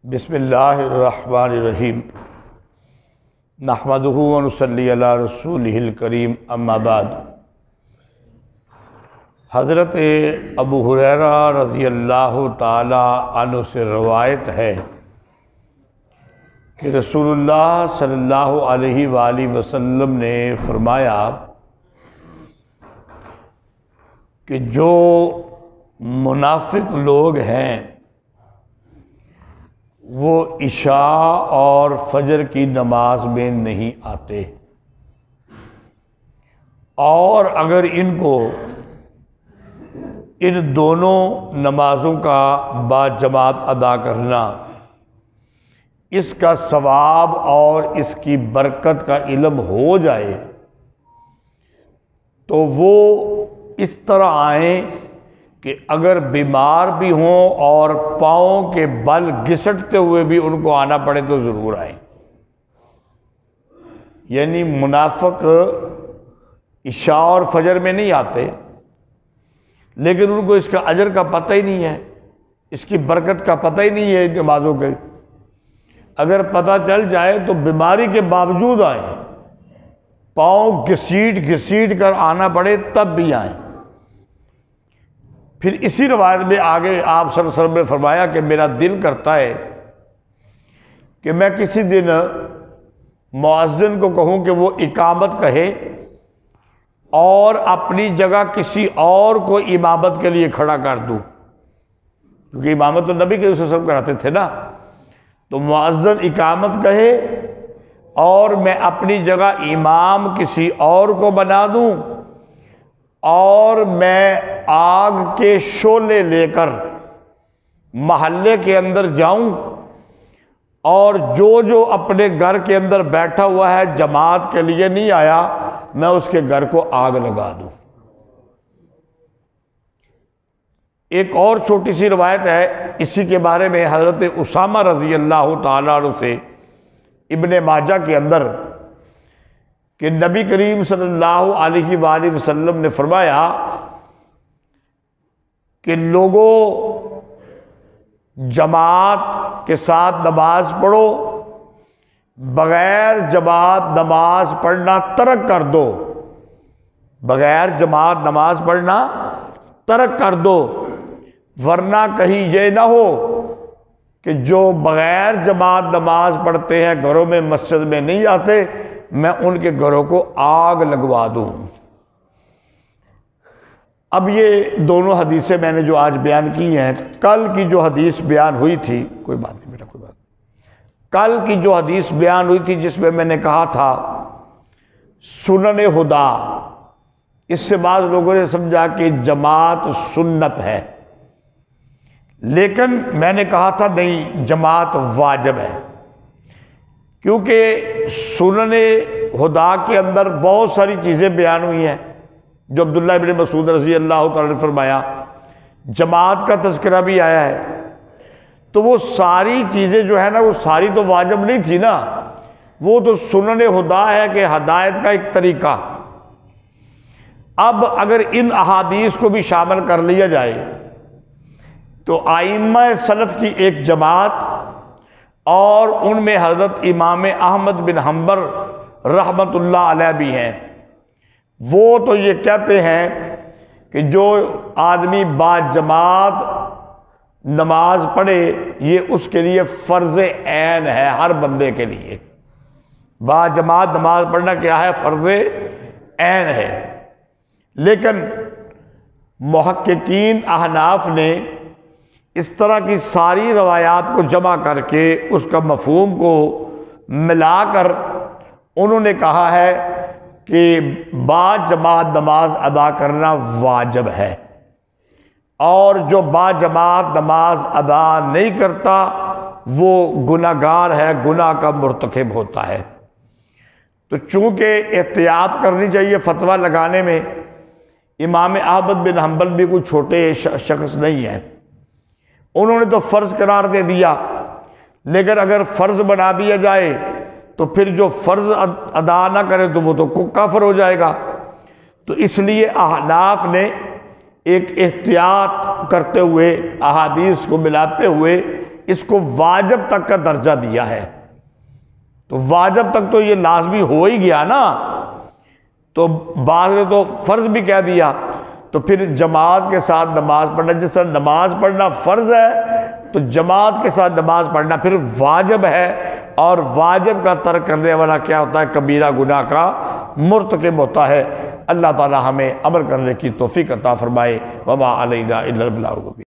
بسم اللہ الرحمن الرحیم نحمدہ و نصلی علی رسولہ الکریم اما بعد۔ حضرت ابو ہریرہ رضی اللہ تعالی عنہ سے روایت ہے کہ رسول اللہ صلی اللہ علیہ وآلہ وسلم نے فرمایا کہ جو منافق لوگ ہیں وہ عشاء اور فجر کی نماز میں نہیں آتے، اور اگر ان کو ان دونوں نمازوں کا باجماعت ادا کرنا، اس کا ثواب اور اس کی برکت کا علم ہو جائے تو وہ اس طرح آئیں کہ اگر بیمار بھی ہوں اور پاؤں کے بل گھسٹتے ہوئے بھی ان کو آنا پڑے تو ضرور آئیں۔ یعنی منافق عشاء اور فجر میں نہیں آتے، لیکن ان کو اس کا اجر کا پتہ ہی نہیں ہے، اس کی برکت کا پتہ ہی نہیں ہے ان نمازوں کے۔ اگر پتہ چل جائے تو بیماری کے باوجود آئیں، پاؤں گھسیٹ کر آنا پڑے تب بھی آئیں۔ پھر اسی روایت میں آگے آپ صلی اللہ علیہ وسلم نے فرمایا کہ میرا دل کرتا ہے کہ میں کسی دن مؤذن کو کہوں کہ وہ اقامت کہے اور اپنی جگہ کسی اور کو امامت کے لیے کھڑا کر دوں، کیونکہ امامت تو نبی کے وسلم کراتے تھے نا۔ تو مؤذن اقامت کہے اور میں اپنی جگہ امام کسی اور کو بنا دوں، اور میں آگ کے شعلے لے کر محلے کے اندر جاؤں، اور جو اپنے گھر کے اندر بیٹھا ہوا ہے جماعت کے لیے نہیں آیا، میں اس کے گھر کو آگ لگا دوں۔ ایک اور چھوٹی سی روایت ہے اسی کے بارے میں، حضرت اسامہ رضی اللہ تعالیٰ عنہ سے ابن ماجہ کے اندر کہ نبی کریم صلی اللہ علیہ وآلہ وسلم نے فرمایا کہ لوگوں جماعت کے ساتھ نماز پڑھو، بغیر جماعت نماز پڑھنا ترک کر دو، بغیر جماعت نماز پڑھنا ترک کر دو، ورنہ کہیں یہ نہ ہو کہ جو بغیر جماعت نماز پڑھتے ہیں گھروں میں مسجد میں نہیں آتے، میں ان کے گھروں کو آگ لگوا دوں۔ اب یہ دونوں حدیثیں میں نے جو آج بیان کی ہیں، کل کی جو حدیث بیان ہوئی تھی، کوئی بات نہیں بیٹا کوئی بات نہیں، کل کی جو حدیث بیان ہوئی تھی جس میں نے کہا تھا سنن ہدا، اس سے بعض لوگوں نے سمجھا کہ جماعت سنت ہے، لیکن میں نے کہا تھا نہیں، جماعت واجب ہے، کیونکہ سنن ہدا کے اندر بہت ساری چیزیں بیان ہوئی ہیں جو عبداللہ ابن مسعود رضی اللہ تعالیٰ نے فرمایا، جماعت کا تذکرہ بھی آیا ہے، تو وہ ساری چیزیں جو ہے نا وہ ساری تو واجب نہیں تھی نا، وہ تو سنن ہدا ہے کہ ہدایت کا ایک طریقہ۔ اب اگر ان احادیث کو بھی شامل کر لیا جائے تو ائمہ سلف کی ایک جماعت، اور ان میں حضرت امام احمد بن حنبل رحمۃ اللہ علیہ بھی ہیں، وہ تو یہ کہتے ہیں کہ جو آدمی باجماعت نماز پڑھے یہ اس کے لیے فرض عین ہے، ہر بندے کے لیے باجماعت نماز پڑھنا کیا ہے؟ فرض عین ہے۔ لیکن محققین احناف نے اس طرح کی ساری روایات کو جمع کر کے اس کا مفہوم کو ملا کر انہوں نے کہا ہے کہ باجماعت نماز ادا کرنا واجب ہے، اور جو باجماعت نماز ادا نہیں کرتا وہ گناہگار ہے، گناہ کا مرتکب ہوتا ہے۔ تو چونکہ احتیاط کرنی چاہیے فتویٰ لگانے میں، امام احمد بن حنبل بھی کوئی چھوٹے شخص نہیں ہیں، انہوں نے تو فرض قرار دے دیا، لیکن اگر فرض بنا دیا جائے تو پھر جو فرض ادا نہ کرے تو وہ تو کافر ہو جائے گا۔ تو اس لیے احناف نے ایک احتیاط کرتے ہوئے احادیث کو ملاتے ہوئے اس کو واجب تک کا درجہ دیا ہے، تو واجب تک تو یہ لازمی ہو ہی گیا نا، تو بعض نے تو فرض بھی کہہ دیا، تو پھر جماعت کے ساتھ نماز پڑھنا، جس طرح نماز پڑھنا فرض ہے تو جماعت کے ساتھ نماز پڑھنا پھر واجب ہے، اور واجب کا ترک کرنے والا کیا ہوتا ہے؟ کبیرہ گناہ کا مرتکب ہوتا ہے۔ اللہ تعالی ہمیں عمل کرنے کی توفیق عطا فرمائے۔ وما علینا الا البلاغ۔